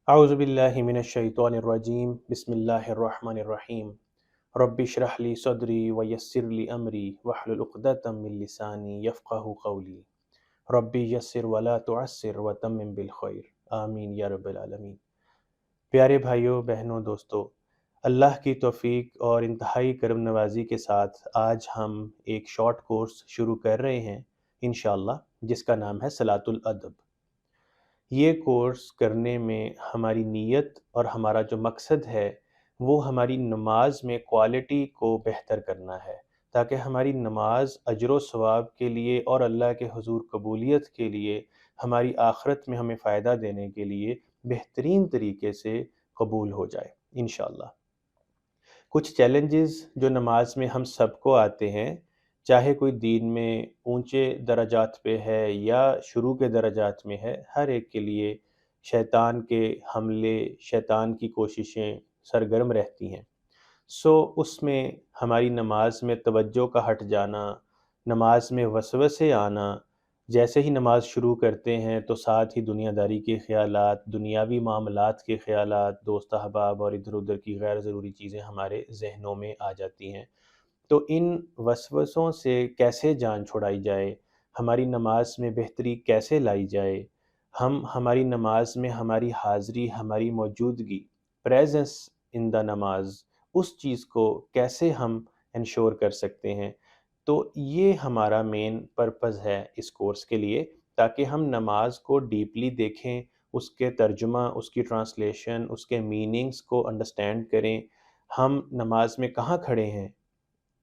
اعوذ باللہ من الشیطان الرجیم بسم اللہ الرحمن الرحیم رب اشرح لی صدری ویسر لی امری واحلل عقدۃ من لسانی یفقہوا قولی ربی یسر ولا تعسر وتمم بالخیر آمین یا رب العالمین۔ پیارے بھائیوں، بہنوں، دوستوں، اللہ کی توفیق اور انتہائی کرم نوازی کے ساتھ آج ہم ایک شارٹ کورس شروع کر رہے ہیں انشاءاللہ، جس کا نام ہے صلاۃ الادب۔ یہ کورس کرنے میں ہماری نیت اور ہمارا جو مقصد ہے وہ ہماری نماز میں کوالٹی کو بہتر کرنا ہے، تاکہ ہماری نماز اجر و ثواب کے لیے اور اللہ کے حضور قبولیت کے لیے، ہماری آخرت میں ہمیں فائدہ دینے کے لیے بہترین طریقے سے قبول ہو جائے انشاءاللہ۔ کچھ چیلنجز جو نماز میں ہم سب کو آتے ہیں، چاہے کوئی دین میں اونچے درجات پہ ہے یا شروع کے درجات میں ہے، ہر ایک کے لیے شیطان کے حملے، شیطان کی کوششیں سرگرم رہتی ہیں۔ اس میں ہماری نماز میں توجہ کا ہٹ جانا، نماز میں وسوسے آنا، جیسے ہی نماز شروع کرتے ہیں تو ساتھ ہی دنیا داری کے خیالات، دنیاوی معاملات کے خیالات، دوست احباب اور ادھر ادھر کی غیر ضروری چیزیں ہمارے ذہنوں میں آ جاتی ہیں۔ تو ان وسوسوں سے کیسے جان چھڑائی جائے، ہماری نماز میں بہتری کیسے لائی جائے، ہماری نماز میں ہماری حاضری، ہماری موجودگی، پریزنس ان دا نماز، اس چیز کو کیسے ہم انشور کر سکتے ہیں۔ تو یہ ہمارا مین پرپز ہے اس کورس کے لیے، تاکہ ہم نماز کو ڈیپلی دیکھیں، اس کے ترجمہ، اس کی ٹرانسلیشن، اس کے میننگز کو انڈرسٹینڈ کریں، ہم نماز میں کہاں کھڑے ہیں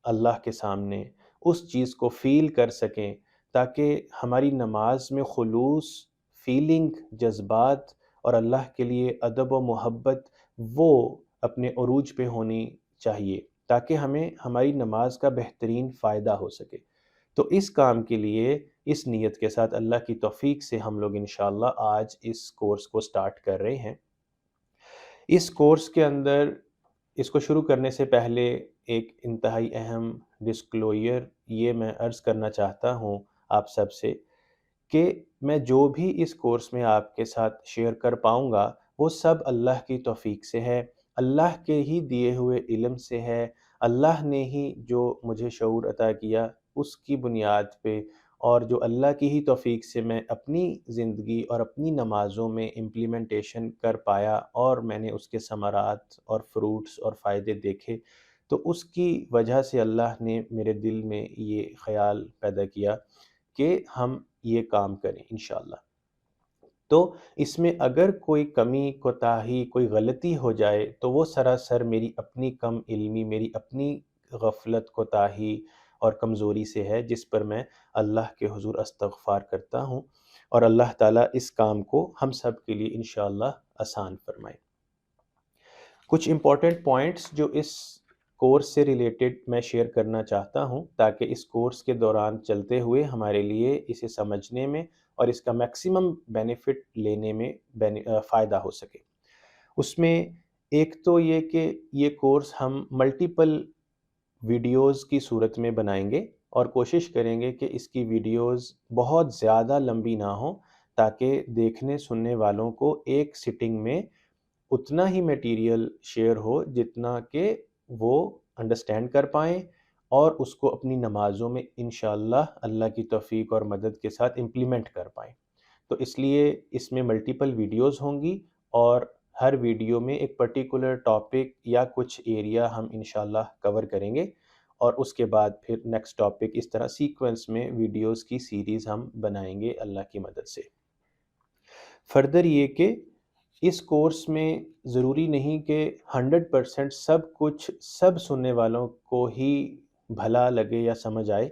اللہ کے سامنے، اس چیز کو فیل کر سکیں، تاکہ ہماری نماز میں خلوص، فیلنگ، جذبات اور اللہ کے لیے ادب و محبت وہ اپنے عروج پہ ہونی چاہیے، تاکہ ہمیں ہماری نماز کا بہترین فائدہ ہو سکے۔ تو اس کام کے لیے، اس نیت کے ساتھ اللہ کی توفیق سے ہم لوگ انشاءاللہ آج اس کورس کو سٹارٹ کر رہے ہیں۔ اس کورس کے اندر، اس کو شروع کرنے سے پہلے ایک انتہائی اہم ڈسکلوئر یہ میں عرض کرنا چاہتا ہوں آپ سب سے، کہ میں جو بھی اس کورس میں آپ کے ساتھ شیئر کر پاؤں گا وہ سب اللہ کی توفیق سے ہے، اللہ کے ہی دیے ہوئے علم سے ہے، اللہ نے ہی جو مجھے شعور عطا کیا اس کی بنیاد پہ، اور جو اللہ کی ہی توفیق سے میں اپنی زندگی اور اپنی نمازوں میں امپلیمنٹیشن کر پایا، اور میں نے اس کے ثمرات اور فروٹس اور فائدے دیکھے، تو اس کی وجہ سے اللہ نے میرے دل میں یہ خیال پیدا کیا کہ ہم یہ کام کریں انشاءاللہ۔ تو اس میں اگر کوئی کمی، کوتاہی، کوئی غلطی ہو جائے تو وہ سراسر میری اپنی کم علمی، میری اپنی غفلت، کوتاہی اور کمزوری سے ہے، جس پر میں اللہ کے حضور استغفار کرتا ہوں، اور اللہ تعالیٰ اس کام کو ہم سب کے لیے انشاءاللہ آسان فرمائے۔ کچھ امپورٹنٹ پوائنٹس جو اس کورس سے ریلیٹڈ میں شیئر کرنا چاہتا ہوں، تاکہ اس کورس کے دوران چلتے ہوئے ہمارے لیے اسے سمجھنے میں اور اس کا میکسیمم بینیفٹ لینے میں فائدہ ہو سکے۔ اس میں ایک تو یہ کہ یہ کورس ہم ملٹیپل ویڈیوز کی صورت میں بنائیں گے، اور کوشش کریں گے کہ اس کی ویڈیوز بہت زیادہ لمبی نہ ہوں، تاکہ دیکھنے سننے والوں کو ایک سٹنگ میں اتنا ہی میٹیریل شیئر ہو جتنا کہ وہ انڈرسٹینڈ کر پائیں، اور اس کو اپنی نمازوں میں انشاءاللہ اللہ کی توفیق اور مدد کے ساتھ امپلیمنٹ کر پائیں۔ تو اس لیے اس میں ملٹیپل ویڈیوز ہوں گی، اور ہر ویڈیو میں ایک پرٹیکولر ٹاپک یا کچھ ایریا ہم انشاءاللہ کور کریں گے، اور اس کے بعد پھر نیکسٹ ٹاپک، اس طرح سیکوینس میں ویڈیوز کی سیریز ہم بنائیں گے اللہ کی مدد سے۔ فردر یہ کہ اس کورس میں ضروری نہیں کہ 100% سب کچھ سب سننے والوں کو ہی بھلا لگے یا سمجھ آئے،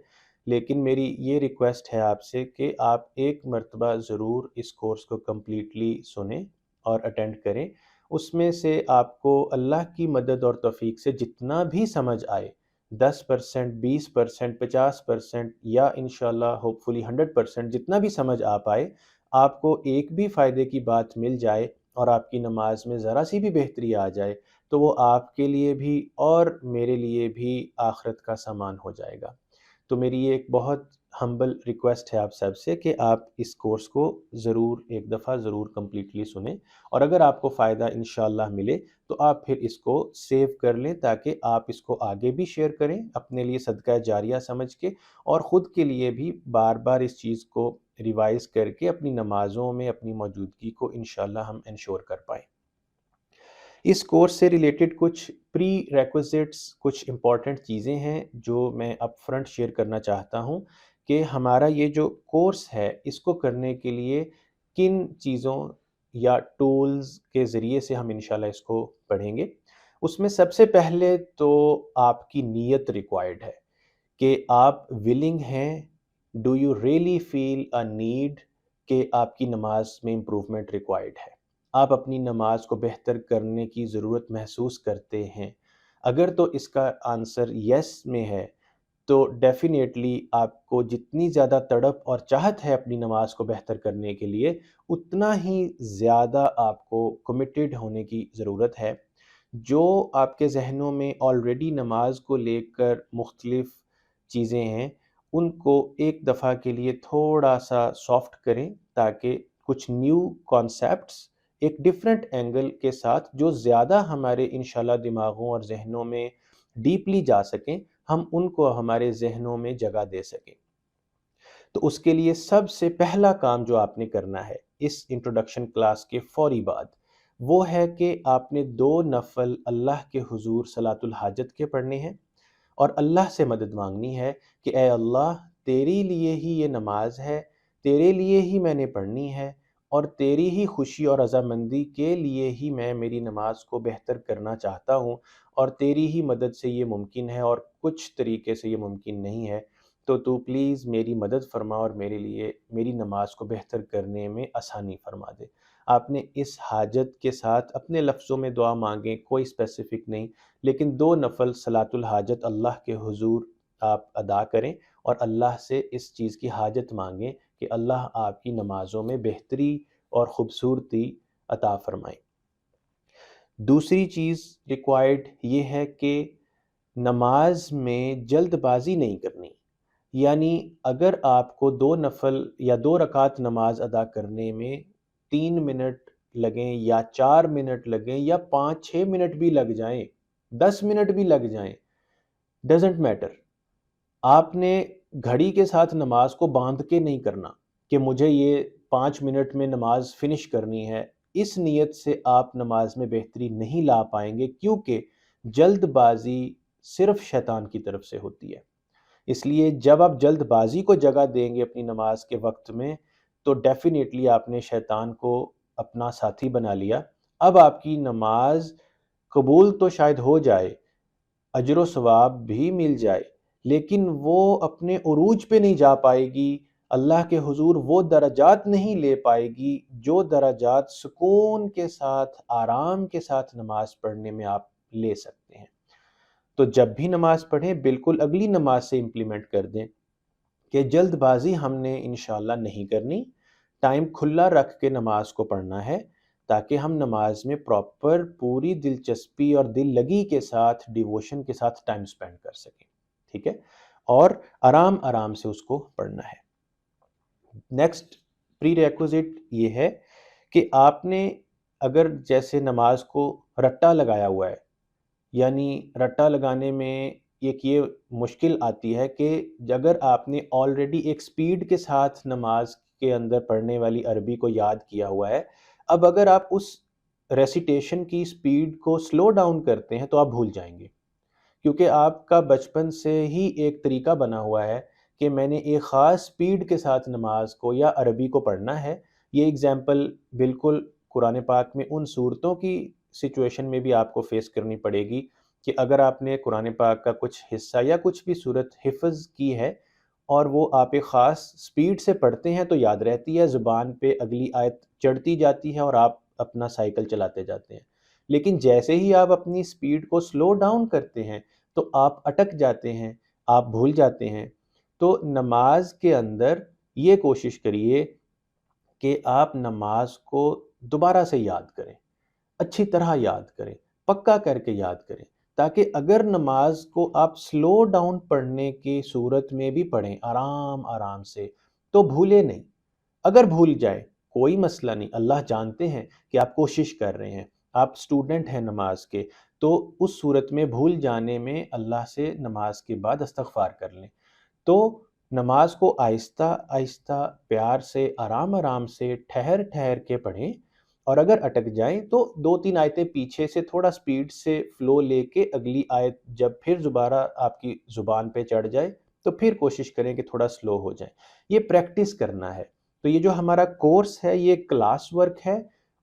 لیکن میری یہ ریکویسٹ ہے آپ سے کہ آپ ایک مرتبہ ضرور اس کورس کو کمپلیٹلی سنیں اور اٹینڈ کریں۔ اس میں سے آپ کو اللہ کی مدد اور توفیق سے جتنا بھی سمجھ آئے، 10%، 20%، 50%، یا انشاءاللہ ہوپفلی 100%، جتنا بھی سمجھ آ پائے، آپ کو ایک بھی فائدے کی بات مل جائے اور آپ کی نماز میں ذرا سی بھی بہتری آ جائے، تو وہ آپ کے لیے بھی اور میرے لیے بھی آخرت کا سامان ہو جائے گا۔ تو میری یہ ایک بہت ہمبل ریکویسٹ ہے آپ سب سے کہ آپ اس کورس کو ضرور ایک دفعہ ضرور کمپلیٹلی سنیں، اور اگر آپ کو فائدہ انشاءاللہ ملے تو آپ پھر اس کو سیو کر لیں تاکہ آپ اس کو آگے بھی شیئر کریں اپنے لیے صدقہ جاریہ سمجھ کے، اور خود کے لیے بھی بار بار اس چیز کو ریوائز کر کے اپنی نمازوں میں اپنی موجودگی کو انشاءاللہ ہم انشور کر پائیں۔ اس کورس سے ریلیٹڈ کچھ پری ریکوزٹس، کچھ امپورٹنٹ چیزیں ہیں جو میں اپ فرنٹ شیئر کرنا چاہتا ہوں کہ ہمارا یہ جو کورس ہے اس کو کرنے کے لیے کن چیزوں یا ٹولز کے ذریعے سے ہم انشاءاللہ اس کو پڑھیں گے۔ اس میں سب سے پہلے تو آپ کی نیت ریکوائرڈ ہے کہ آپ ولنگ ہیں، do you really feel a need کہ آپ کی نماز میں امپروومنٹ ریکوائرڈ ہے، آپ اپنی نماز کو بہتر کرنے کی ضرورت محسوس کرتے ہیں۔ اگر تو اس کا آنسر یس میں ہے تو ڈیفینیٹلی آپ کو جتنی زیادہ تڑپ اور چاہت ہے اپنی نماز کو بہتر کرنے کے لیے، اتنا ہی زیادہ آپ کو کمیٹڈ ہونے کی ضرورت ہے۔ جو آپ کے ذہنوں میں آلریڈی نماز کو لے کر مختلف چیزیں ہیں، ان کو ایک دفعہ کے لیے تھوڑا سا سافٹ کریں تاکہ کچھ نیو کانسیپٹس ایک ڈیفرنٹ اینگل کے ساتھ جو زیادہ ہمارے انشاءاللہ دماغوں اور ذہنوں میں ڈیپلی جا سکیں، ہم ان کو ہمارے ذہنوں میں جگہ دے سکیں۔ تو اس کے لیے سب سے پہلا کام جو آپ نے کرنا ہے اس انٹروڈکشن کلاس کے فوری بعد، وہ ہے کہ آپ نے 2 نفل اللہ کے حضور صلاۃ الحاجت کے پڑھنے ہیں، اور اللہ سے مدد مانگنی ہے کہ اے اللہ، تیری لیے ہی یہ نماز ہے، تیرے لیے ہی میں نے پڑھنی ہے، اور تیری ہی خوشی اور رضامندی کے لیے ہی میں میری نماز کو بہتر کرنا چاہتا ہوں، اور تیری ہی مدد سے یہ ممکن ہے اور کچھ طریقے سے یہ ممکن نہیں ہے، تو پلیز میری مدد فرما اور میرے لیے میری نماز کو بہتر کرنے میں آسانی فرما دے۔ آپ نے اس حاجت کے ساتھ اپنے لفظوں میں دعا مانگیں، کوئی اسپیسیفک نہیں، لیکن 2 نفل صلاۃ الحاجت اللہ کے حضور آپ ادا کریں اور اللہ سے اس چیز کی حاجت مانگیں کہ اللہ آپ کی نمازوں میں بہتری اور خوبصورتی عطا فرمائیں۔ دوسری چیز ریکوائرڈ یہ ہے کہ نماز میں جلد بازی نہیں کرنی، یعنی اگر آپ کو 2 نفل یا 2 رکعت نماز ادا کرنے میں 3 منٹ لگیں یا 4 منٹ لگیں یا 5-6 منٹ بھی لگ جائیں، 10 منٹ بھی لگ جائیں، ڈزنٹ میٹر، آپ نے گھڑی کے ساتھ نماز کو باندھ کے نہیں کرنا کہ مجھے یہ 5 منٹ میں نماز فنش کرنی ہے۔ اس نیت سے آپ نماز میں بہتری نہیں لا پائیں گے، کیونکہ جلد بازی صرف شیطان کی طرف سے ہوتی ہے۔ اس لیے جب آپ جلد بازی کو جگہ دیں گے اپنی نماز کے وقت میں، تو ڈیفینیٹلی آپ نے شیطان کو اپنا ساتھی بنا لیا۔ اب آپ کی نماز قبول تو شاید ہو جائے، اجر و ثواب بھی مل جائے، لیکن وہ اپنے عروج پہ نہیں جا پائے گی، اللہ کے حضور وہ درجات نہیں لے پائے گی جو درجات سکون کے ساتھ، آرام کے ساتھ نماز پڑھنے میں آپ لے سکتے ہیں۔ تو جب بھی نماز پڑھیں بالکل اگلی نماز سے امپلیمنٹ کر دیں کہ جلد بازی ہم نے انشاءاللہ نہیں کرنی، ٹائم کھلا رکھ کے نماز کو پڑھنا ہے تاکہ ہم نماز میں پراپر پوری دلچسپی اور دل لگی کے ساتھ، ڈیووشن کے ساتھ ٹائم سپینڈ کر سکیں، ٹھیک ہے، اور آرام آرام سے اس کو پڑھنا ہے۔ نیکسٹ پری ریکوزٹ یہ ہے کہ آپ نے اگر جیسے نماز کو رٹا لگایا ہوا ہے، یعنی رٹا لگانے میں ایک یہ مشکل آتی ہے کہ اگر آپ نے آلریڈی ایک سپیڈ کے ساتھ نماز کے اندر پڑھنے والی عربی کو یاد کیا ہوا ہے، اب اگر آپ اس ریسیٹیشن کی سپیڈ کو سلو ڈاؤن کرتے ہیں تو آپ بھول جائیں گے، کیونکہ آپ کا بچپن سے ہی ایک طریقہ بنا ہوا ہے کہ میں نے ایک خاص سپیڈ کے ساتھ نماز کو یا عربی کو پڑھنا ہے۔ یہ اگزامپل بالکل قرآن پاک میں ان صورتوں کی سچویشن میں بھی آپ کو فیس کرنی پڑے گی کہ اگر آپ نے قرآن پاک کا کچھ حصہ یا کچھ بھی صورت حفظ کی ہے اور وہ آپ ایک خاص سپیڈ سے پڑھتے ہیں تو یاد رہتی ہے، زبان پہ اگلی آیت چڑھتی جاتی ہے اور آپ اپنا سائیکل چلاتے جاتے ہیں، لیکن جیسے ہی آپ اپنی سپیڈ کو سلو ڈاؤن کرتے ہیں تو آپ اٹک جاتے ہیں، آپ بھول جاتے ہیں۔ تو نماز کے اندر یہ کوشش کریے کہ آپ نماز کو دوبارہ سے یاد کریں، اچھی طرح یاد کریں، پکا کر کے یاد کریں، تاکہ اگر نماز کو آپ سلو ڈاؤن پڑھنے کی صورت میں بھی پڑھیں آرام آرام سے تو بھولے نہیں. اگر بھول جائے کوئی مسئلہ نہیں، اللہ جانتے ہیں کہ آپ کوشش کر رہے ہیں، آپ سٹوڈنٹ ہیں نماز کے، تو اس صورت میں بھول جانے میں اللہ سے نماز کے بعد استغفار کر لیں. تو نماز کو آہستہ آہستہ پیار سے آرام آرام سے ٹھہر ٹھہر کے پڑھیں، اور اگر اٹک جائیں تو 2-3 آیتیں پیچھے سے تھوڑا سپیڈ سے فلو لے کے اگلی آیت جب پھر دوبارہ آپ کی زبان پہ چڑھ جائے تو پھر کوشش کریں کہ تھوڑا سلو ہو جائیں. یہ پریکٹس کرنا ہے. تو یہ جو ہمارا کورس ہے یہ کلاس ورک ہے،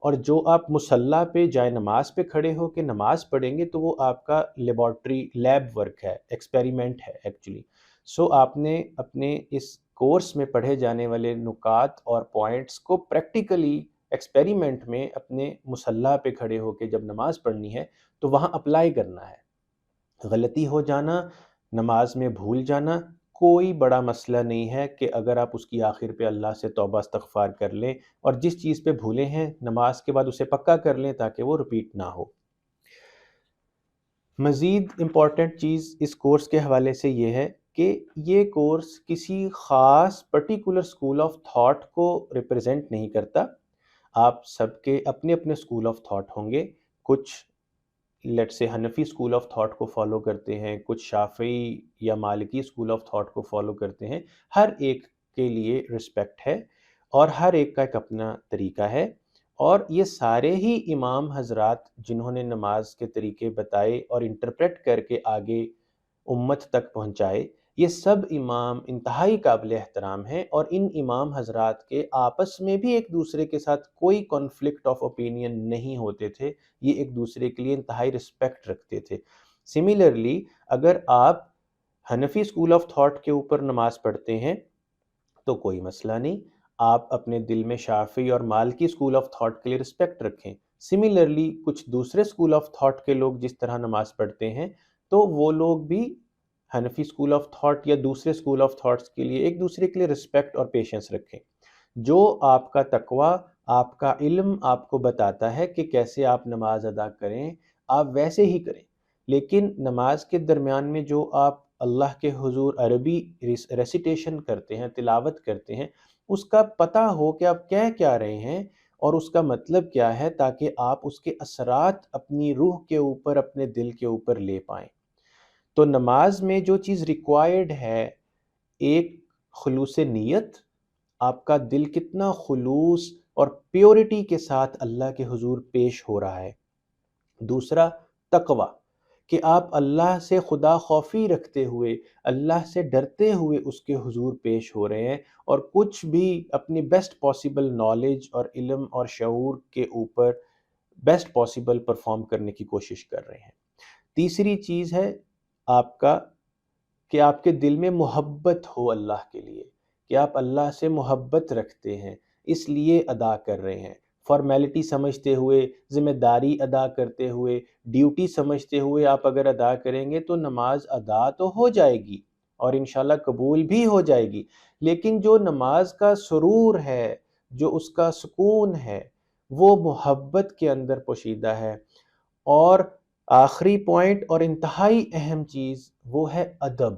اور جو آپ مصلی پہ جائے نماز پہ کھڑے ہو کے نماز پڑھیں گے تو وہ آپ کا لیبارٹری لیب ورک ہے، ایکسپیریمنٹ ہے ایکچولی. سو آپ نے اپنے اس کورس میں پڑھے جانے والے نکات اور پوائنٹس کو پریکٹیکلی ایکسپیریمنٹ میں اپنے مصلی پہ کھڑے ہو کے جب نماز پڑھنی ہے تو وہاں اپلائی کرنا ہے. غلطی ہو جانا، نماز میں بھول جانا کوئی بڑا مسئلہ نہیں ہے، کہ اگر آپ اس کی آخر پہ اللہ سے توبہ استغفار کر لیں اور جس چیز پہ بھولے ہیں نماز کے بعد اسے پکا کر لیں تاکہ وہ رپیٹ نہ ہو. مزید امپورٹنٹ چیز اس کورس کے حوالے سے یہ ہے کہ یہ کورس کسی خاص پرٹیکولر اسکول آف تھاٹ کو ریپرزینٹ نہیں کرتا. آپ سب کے اپنے اپنے اسکول آف تھاٹ ہوں گے. کچھ لیٹ سے حنفی اسکول آف تھاٹ کو فالو کرتے ہیں، کچھ شافعی یا مالکی اسکول آف تھاٹ کو فالو کرتے ہیں. ہر ایک کے لیے رسپیکٹ ہے اور ہر ایک کا ایک اپنا طریقہ ہے. اور یہ سارے ہی امام حضرات جنہوں نے نماز کے طریقے بتائے اور انٹرپریٹ کر کے آگے امت تک پہنچائے، یہ سب امام انتہائی قابل احترام ہیں، اور ان امام حضرات کے آپس میں بھی ایک دوسرے کے ساتھ کوئی کانفلکٹ آف اوپینین نہیں ہوتے تھے. یہ ایک دوسرے کے لیے انتہائی رسپیکٹ رکھتے تھے. سملرلی اگر آپ حنفی اسکول آف تھاٹ کے اوپر نماز پڑھتے ہیں تو کوئی مسئلہ نہیں، آپ اپنے دل میں شافعی اور مالکی اسکول آف تھاٹ کے لیے رسپیکٹ رکھیں. سملرلی کچھ دوسرے اسکول آف تھاٹ کے لوگ جس طرح نماز پڑھتے ہیں تو وہ لوگ بھی حنفی اسکول آف تھاٹ یا دوسرے اسکول آف تھاٹس کے لیے ایک دوسرے کے لیے رسپیکٹ اور پیشنس رکھیں. جو آپ کا تقویٰ، آپ کا علم آپ کو بتاتا ہے کہ کیسے آپ نماز ادا کریں، آپ ویسے ہی کریں. لیکن نماز کے درمیان میں جو آپ اللہ کے حضور عربی ریسیٹیشن کرتے ہیں، تلاوت کرتے ہیں، اس کا پتہ ہو کہ آپ کہہ کیا رہے ہیں اور اس کا مطلب کیا ہے، تاکہ آپ اس کے اثرات اپنی روح کے اوپر، اپنے دل کے اوپر لے پائیں. تو نماز میں جو چیز ریکوائرڈ ہے، ایک خلوص نیت، آپ کا دل کتنا خلوص اور پیورٹی کے ساتھ اللہ کے حضور پیش ہو رہا ہے. دوسرا تقویٰ، کہ آپ اللہ سے خدا خوفی رکھتے ہوئے، اللہ سے ڈرتے ہوئے اس کے حضور پیش ہو رہے ہیں، اور کچھ بھی اپنی بیسٹ پاسبل نالج اور علم اور شعور کے اوپر بیسٹ پاسبل پرفارم کرنے کی کوشش کر رہے ہیں. تیسری چیز ہے آپ کا کہ آپ کے دل میں محبت ہو اللہ کے لیے، کہ آپ اللہ سے محبت رکھتے ہیں اس لیے ادا کر رہے ہیں. فارمیلٹی سمجھتے ہوئے، ذمہ داری ادا کرتے ہوئے، ڈیوٹی سمجھتے ہوئے آپ اگر ادا کریں گے تو نماز ادا تو ہو جائے گی اور انشاءاللہ قبول بھی ہو جائے گی. لیکن جو نماز کا سرور ہے، جو اس کا سکون ہے، وہ محبت کے اندر پوشیدہ ہے. اور آخری پوائنٹ اور انتہائی اہم چیز وہ ہے ادب،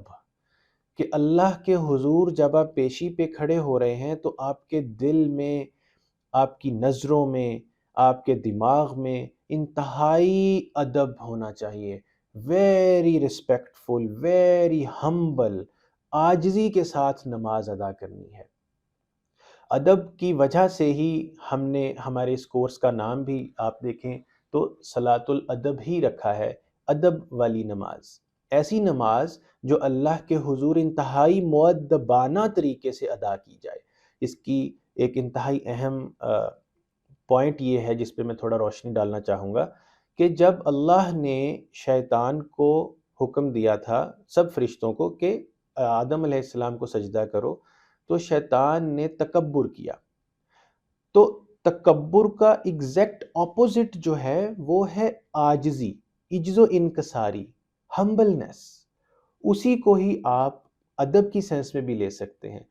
کہ اللہ کے حضور جب آپ پیشی پہ کھڑے ہو رہے ہیں تو آپ کے دل میں، آپ کی نظروں میں، آپ کے دماغ میں انتہائی ادب ہونا چاہیے. ویری رسپیکٹفل، ویری ہمبل، عاجزی کے ساتھ نماز ادا کرنی ہے. ادب کی وجہ سے ہی ہم نے ہمارے اس کورس کا نام بھی آپ دیکھیں تو صلاۃ الادب ہی رکھا ہے، ادب والی نماز. ایسی نماز جو اللہ کے حضور انتہائی مؤدبانہ طریقے سے ادا کی جائے. اس کی ایک انتہائی اہم پوائنٹ یہ ہے جس پہ میں تھوڑا روشنی ڈالنا چاہوں گا، کہ جب اللہ نے شیطان کو حکم دیا تھا سب فرشتوں کو کہ آدم علیہ السلام کو سجدہ کرو، تو شیطان نے تکبر کیا. تو تکبر کا ایگزیکٹ اپوزٹ جو ہے وہ ہے عاجزی، عجز و انکساری، ہمبلنس. اسی کو ہی آپ ادب کی سینس میں بھی لے سکتے ہیں.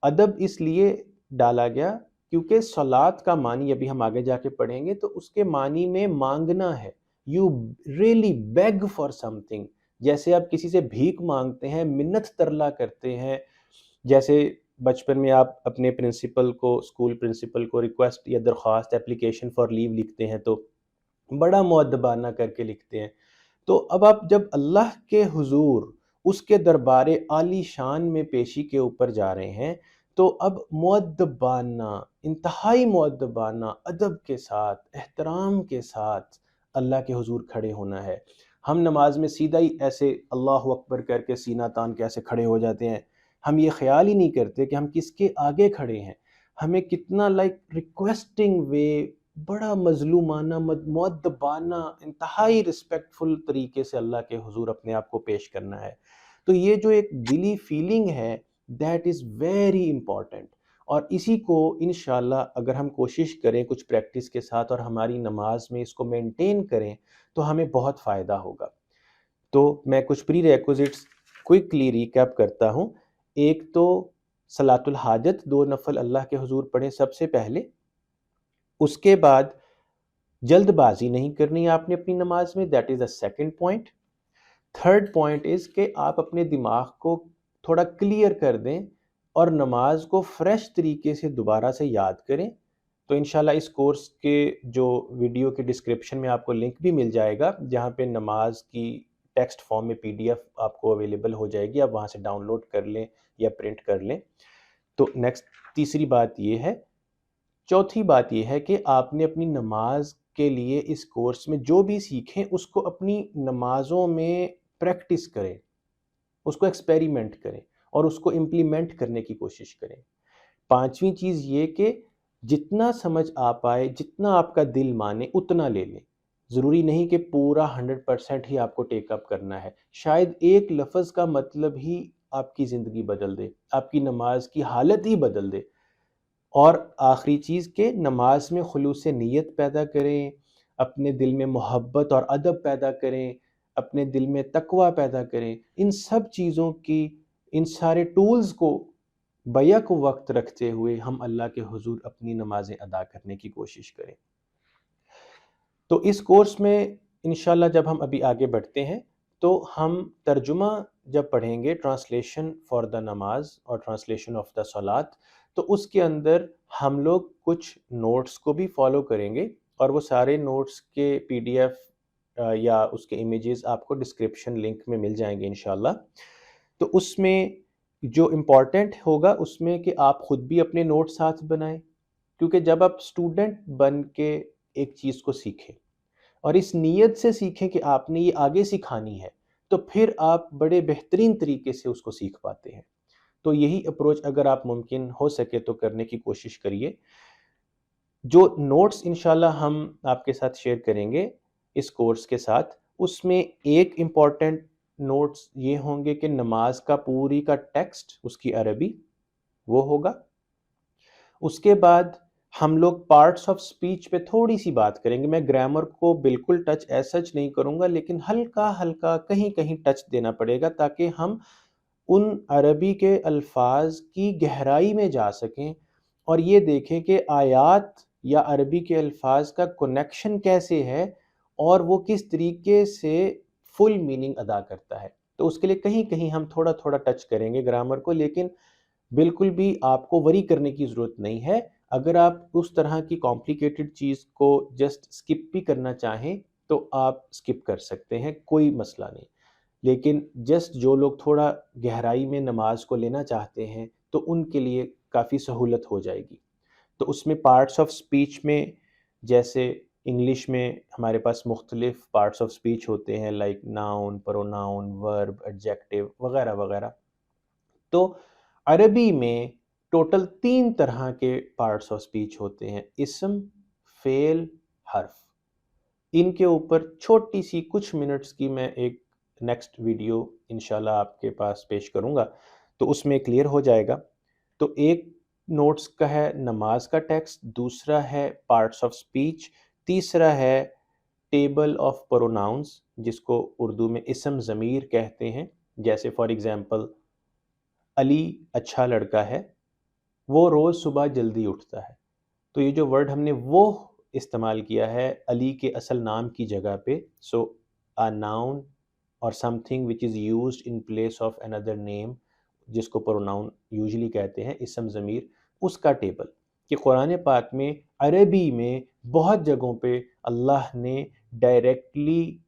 ادب اس لیے ڈالا گیا کیونکہ صلات کا معنی ابھی ہم آگے جا کے پڑھیں گے تو اس کے معنی میں مانگنا ہے، یو ریئلی بیگ فار سم تھنگ، جیسے آپ کسی سے بھیک مانگتے ہیں، منت ترلا کرتے ہیں. جیسے بچپن میں آپ اپنے پرنسپل کو، اسکول پرنسپل کو ریکویسٹ یا درخواست، اپلیکیشن فار لیو لکھتے ہیں تو بڑا مؤدبانہ کر کے لکھتے ہیں. تو اب آپ جب اللہ کے حضور اس کے دربار عالی شان میں پیشی کے اوپر جا رہے ہیں تو اب مؤدبانہ، انتہائی مؤدبانہ، ادب کے ساتھ، احترام کے ساتھ اللہ کے حضور کھڑے ہونا ہے. ہم نماز میں سیدھا ہی ایسے اللہ اکبر کر کے سینہ تان کے ایسے کھڑے ہو جاتے ہیں. ہم یہ خیال ہی نہیں کرتے کہ ہم کس کے آگے کھڑے ہیں. ہمیں کتنا ریکویسٹنگ وے، بڑا مظلومانہ، مؤدبانہ، انتہائی رسپیکٹفل طریقے سے اللہ کے حضور اپنے آپ کو پیش کرنا ہے. تو یہ جو ایک دلی فیلنگ ہے، دیٹ از ویری امپورٹنٹ. اور اسی کو انشاءاللہ اگر ہم کوشش کریں کچھ پریکٹس کے ساتھ اور ہماری نماز میں اس کو مینٹین کریں تو ہمیں بہت فائدہ ہوگا. تو میں کچھ پری ریکوزٹس کوئکلی ریکیپ کرتا ہوں. ایک تو صلاۃ الحاجت، 2 نفل اللہ کے حضور پڑھیں سب سے پہلے. اس کے بعد جلد بازی نہیں کرنی آپ نے اپنی نماز میں، that is a second point. Third point is کہ آپ اپنے دماغ کو تھوڑا کلیئر کر دیں اور نماز کو فریش طریقے سے دوبارہ سے یاد کریں. تو انشاءاللہ اس کورس کے جو ویڈیو کے ڈسکرپشن میں آپ کو لنک بھی مل جائے گا جہاں پہ نماز کی ٹیکسٹ فارم میں PDF آپ کو اویلیبل ہو جائے گی، آپ وہاں سے ڈاؤن لوڈ کر لیں یا پرنٹ کر لیں. تو نیکسٹ تیسری بات یہ ہے. چوتھی بات یہ ہے کہ آپ نے اپنی نماز کے لیے اس کورس میں جو بھی سیکھیں اس کو اپنی نمازوں میں پریکٹس کریں، اس کو ایکسپیریمنٹ کریں اور اس کو امپلیمنٹ کرنے کی کوشش کریں. پانچویں چیز یہ کہ جتنا سمجھ آ پائے، جتنا آپ کا دل مانے اتنا لے لیں. ضروری نہیں کہ پورا 100% ہی آپ کو ٹیک اپ کرنا ہے. شاید ایک لفظ کا مطلب ہی آپ کی زندگی بدل دے، آپ کی نماز کی حالت ہی بدل دے. اور آخری چیز کہ نماز میں خلوص نیت پیدا کریں، اپنے دل میں محبت اور ادب پیدا کریں، اپنے دل میں تقوی پیدا کریں. ان سب چیزوں کی، ان سارے ٹولز کو بیک وقت رکھتے ہوئے ہم اللہ کے حضور اپنی نمازیں ادا کرنے کی کوشش کریں. تو اس کورس میں انشاءاللہ جب ہم ابھی آگے بڑھتے ہیں تو ہم ترجمہ جب پڑھیں گے، ٹرانسلیشن فار دا نماز اور ٹرانسلیشن آف دا صلات، تو اس کے اندر ہم لوگ کچھ نوٹس کو بھی فالو کریں گے اور وہ سارے نوٹس کے PDF یا اس کے امیجز آپ کو ڈسکرپشن لنک میں مل جائیں گے انشاءاللہ. تو اس میں جو امپورٹنٹ ہوگا اس میں کہ آپ خود بھی اپنے نوٹ ساتھ بنائیں، کیونکہ جب آپ اسٹوڈنٹ بن کے ایک چیز کو سیکھیں اور اس نیت سے سیکھیں کہ آپ نے یہ آگے سکھانی ہے تو پھر آپ بڑے بہترین طریقے سے اس کو سیکھ پاتے ہیں. تو یہی اپروچ اگر آپ ممکن ہو سکے تو کرنے کی کوشش کریے. جو نوٹس انشاءاللہ ہم آپ کے ساتھ شیئر کریں گے اس کورس کے ساتھ، اس میں ایک امپورٹنٹ نوٹس یہ ہوں گے کہ نماز کا پوری کا ٹیکسٹ، اس کی عربی وہ ہوگا. اس کے بعد ہم لوگ پارٹس آف سپیچ پہ تھوڑی سی بات کریں گے. میں گرامر کو بالکل ٹچ ایز سچ نہیں کروں گا، لیکن ہلکا ہلکا کہیں کہیں ٹچ دینا پڑے گا تاکہ ہم ان عربی کے الفاظ کی گہرائی میں جا سکیں اور یہ دیکھیں کہ آیات یا عربی کے الفاظ کا کنیکشن کیسے ہے اور وہ کس طریقے سے فل میننگ ادا کرتا ہے. تو اس کے لیے کہیں کہیں ہم تھوڑا تھوڑا ٹچ کریں گے گرامر کو، لیکن بالکل بھی آپ کو وری کرنے کی ضرورت نہیں ہے. اگر آپ اس طرح کی کمپلیکیٹڈ چیز کو جسٹ اسکپ بھی کرنا چاہیں تو آپ اسکپ کر سکتے ہیں، کوئی مسئلہ نہیں. لیکن جسٹ جو لوگ تھوڑا گہرائی میں نماز کو لینا چاہتے ہیں تو ان کے لیے کافی سہولت ہو جائے گی. تو اس میں پارٹس آف سپیچ میں جیسے انگلش میں ہمارے پاس مختلف پارٹس آف سپیچ ہوتے ہیں، لائک ناؤن، پروناؤن، ورب، ایڈجیکٹیو وغیرہ وغیرہ. تو عربی میں ٹوٹل 3 طرح کے پارٹس آف سپیچ ہوتے ہیں: اسم، فعل، حرف. ان کے اوپر چھوٹی سی کچھ منٹس کی میں ایک نیکسٹ ویڈیو انشاءاللہ آپ کے پاس پیش کروں گا تو اس میں کلیئر ہو جائے گا. تو ایک نوٹس کا ہے نماز کا ٹیکسٹ، دوسرا ہے پارٹس آف سپیچ، تیسرا ہے ٹیبل آف پروناؤنس جس کو اردو میں اسم ضمیر کہتے ہیں. جیسے فار ایگزامپل علی اچھا لڑکا ہے، وہ روز صبح جلدی اٹھتا ہے. تو یہ جو ورڈ ہم نے وہ استعمال کیا ہے علی کے اصل نام کی جگہ پہ. سو a noun or something which is used in place of another name, جس کو پروناؤن یوزلی کہتے ہیں، اسم ضمیر، اس کا ٹیبل. کہ قرآن پاک میں عربی میں بہت جگہوں پہ اللہ نے ڈائریکٹلی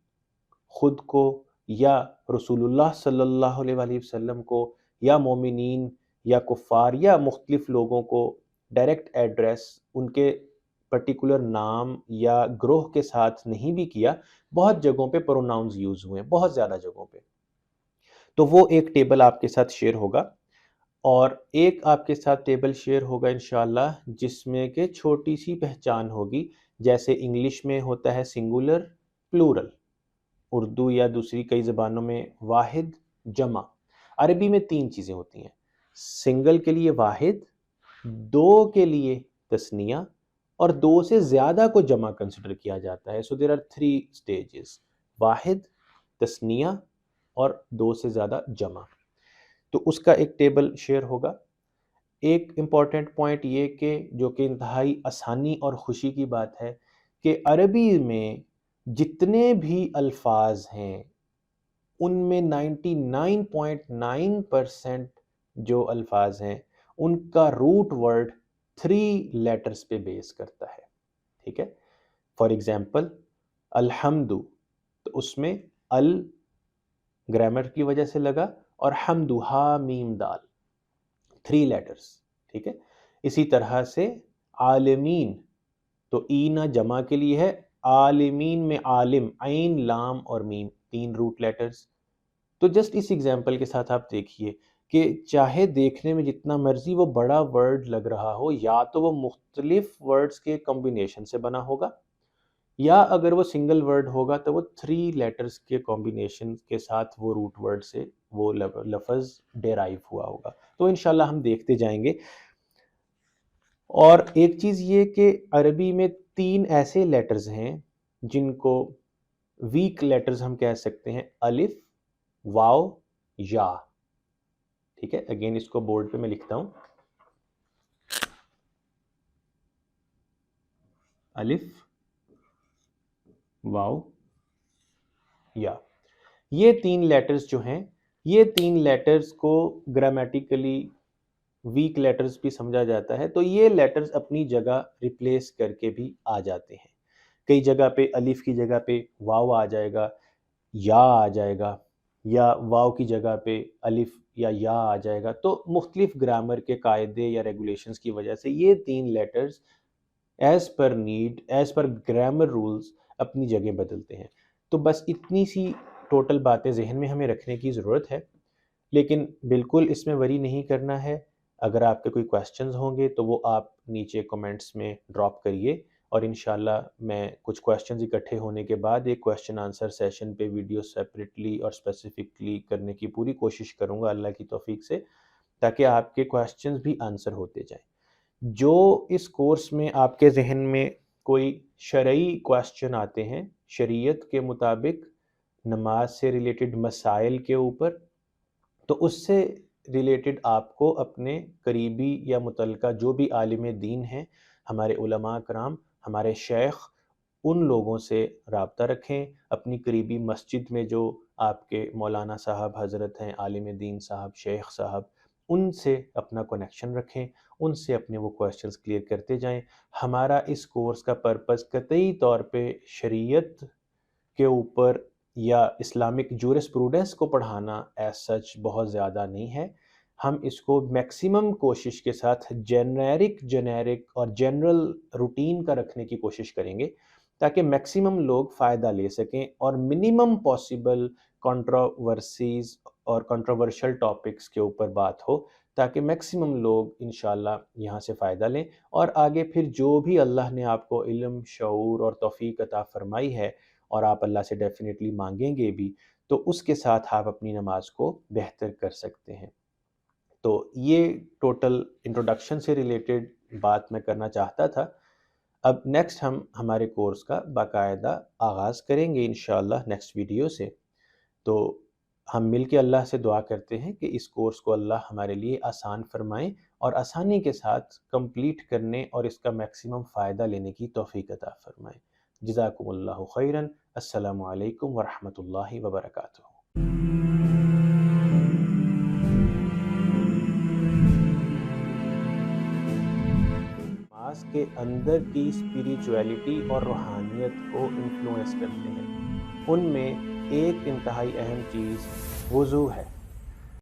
خود کو یا رسول اللہ صلی اللہ علیہ وآلہ وسلم کو یا مومنین یا کفار یا مختلف لوگوں کو ڈائریکٹ ایڈریس ان کے پرٹیکولر نام یا گروہ کے ساتھ نہیں بھی کیا. بہت جگہوں پہ پروناؤنز یوز ہوئے ہیں، بہت زیادہ جگہوں پہ. تو وہ ایک ٹیبل آپ کے ساتھ شیئر ہوگا، اور ایک آپ کے ساتھ ٹیبل شیئر ہوگا انشاءاللہ جس میں کہ چھوٹی سی پہچان ہوگی. جیسے انگلش میں ہوتا ہے سنگولر پلورل، اردو یا دوسری کئی زبانوں میں واحد جمع. عربی میں 3 چیزیں ہوتی ہیں: سنگل کے لیے واحد، 2 کے لیے تثنیہ، اور 2 سے زیادہ کو جمع کنسیڈر کیا جاتا ہے. سو دیر آر 3 سٹیجز: واحد، تثنیہ اور 2 سے زیادہ جمع. تو اس کا ایک ٹیبل شیئر ہوگا. ایک امپورٹنٹ پوائنٹ یہ کہ جو کہ انتہائی آسانی اور خوشی کی بات ہے کہ عربی میں جتنے بھی الفاظ ہیں ان میں 99.9% جو الفاظ ہیں ان کا روٹ ورڈ 3 لیٹرز پہ بیس کرتا ہے. ٹھیک ہے. فار ایگزامپل الحمد، تو اس میں ال گرامر کی وجہ سے لگا، اور حمد ہا میم دال 3 لیٹرز. ٹھیک ہے. اسی طرح سے عالمین، تو اینا جمع کے لیے ہے، عالمین میں عالم عین لام اور میم 3 روٹ لیٹرز. تو جسٹ اس ایگزامپل کے ساتھ آپ دیکھیے کہ چاہے دیکھنے میں جتنا مرضی وہ بڑا ورڈ لگ رہا ہو، یا تو وہ مختلف ورڈز کے کمبینیشن سے بنا ہوگا، یا اگر وہ سنگل ورڈ ہوگا تو وہ 3 لیٹرز کے کمبینیشن کے ساتھ وہ روٹ ورڈ سے وہ لفظ ڈیرائیو ہوا ہوگا. تو انشاءاللہ ہم دیکھتے جائیں گے. اور ایک چیز یہ کہ عربی میں 3 ایسے لیٹرز ہیں جن کو ویک لیٹرز ہم کہہ سکتے ہیں: الف، واو، یا. ٹھیک ہے. اگین اس کو بورڈ پہ میں لکھتا ہوں: الف، واو، یا. یہ 3 لیٹرز جو ہیں، یہ 3 لیٹرز کو گرامیٹیکلی ویک لیٹرز بھی سمجھا جاتا ہے. تو یہ لیٹرز اپنی جگہ ریپلیس کر کے بھی آ جاتے ہیں. کئی جگہ پہ الف کی جگہ پہ واو آ جائے گا، یا آ جائے گا، یا واو کی جگہ پہ الف یا آ جائے گا. تو مختلف گرامر کے قاعدے یا ریگولیشنز کی وجہ سے یہ 3 letters as per need, as per grammar rules اپنی جگہ بدلتے ہیں. تو بس اتنی سی ٹوٹل باتیں ذہن میں ہمیں رکھنے کی ضرورت ہے. لیکن بالکل اس میں وری نہیں کرنا ہے. اگر آپ کے کوئی کویسچنز ہوں گے تو وہ آپ نیچے کمنٹس میں ڈراپ کریے، اور انشاءاللہ میں کچھ کویسچنز اکٹھے ہونے کے بعد ایک کویسچن آنسر سیشن پہ ویڈیو سیپریٹلی اور اسپیسیفکلی کرنے کی پوری کوشش کروں گا اللہ کی توفیق سے، تاکہ آپ کے کویسچنز بھی آنسر ہوتے جائیں. جو اس کورس میں آپ کے ذہن میں کوئی شرعی کویسچن آتے ہیں شریعت کے مطابق نماز سے ریلیٹڈ مسائل کے اوپر، تو اس سے ریلیٹڈ آپ کو اپنے قریبی یا متعلقہ جو بھی عالم دین ہیں، ہمارے علماء کرام، ہمارے شیخ، ان لوگوں سے رابطہ رکھیں. اپنی قریبی مسجد میں جو آپ کے مولانا صاحب حضرت ہیں، عالم دین صاحب، شیخ صاحب، ان سے اپنا کنیکشن رکھیں، ان سے اپنے وہ کویسچنز کلیئر کرتے جائیں. ہمارا اس کورس کا پرپس قطعی طور پہ شریعت کے اوپر یا اسلامک جورسپروڈنس کو پڑھانا ایز سچ بہت زیادہ نہیں ہے. ہم اس کو میکسیمم کوشش کے ساتھ جنیرک اور جنرل روٹین کا رکھنے کی کوشش کریں گے، تاکہ میکسیمم لوگ فائدہ لے سکیں اور منیمم پاسبل کنٹروورسیز اور کنٹروورشل ٹاپکس کے اوپر بات ہو، تاکہ میکسیمم لوگ انشاءاللہ یہاں سے فائدہ لیں. اور آگے پھر جو بھی اللہ نے آپ کو علم، شعور اور توفیق عطا فرمائی ہے، اور آپ اللہ سے ڈیفینیٹلی مانگیں گے بھی، تو اس کے ساتھ آپ اپنی نماز کو بہتر کر سکتے ہیں. تو یہ ٹوٹل انٹروڈکشن سے ریلیٹڈ بات میں کرنا چاہتا تھا. اب نیکسٹ ہم ہمارے کورس کا باقاعدہ آغاز کریں گے انشاءاللہ نیکسٹ ویڈیو سے. تو ہم مل کے اللہ سے دعا کرتے ہیں کہ اس کورس کو اللہ ہمارے لیے آسان فرمائیں اور آسانی کے ساتھ کمپلیٹ کرنے اور اس کا میکسیمم فائدہ لینے کی توفیق عطا فرمائیں۔ جزاکم اللہ خیراً۔ السلام علیکم ورحمۃ اللہ وبرکاتہ۔ نماز کے اندر کی اسپریچویلٹی اور روحانیت کو انفلوئنس کرتے ہیں۔ ان میں ایک انتہائی اہم چیز وضو ہے۔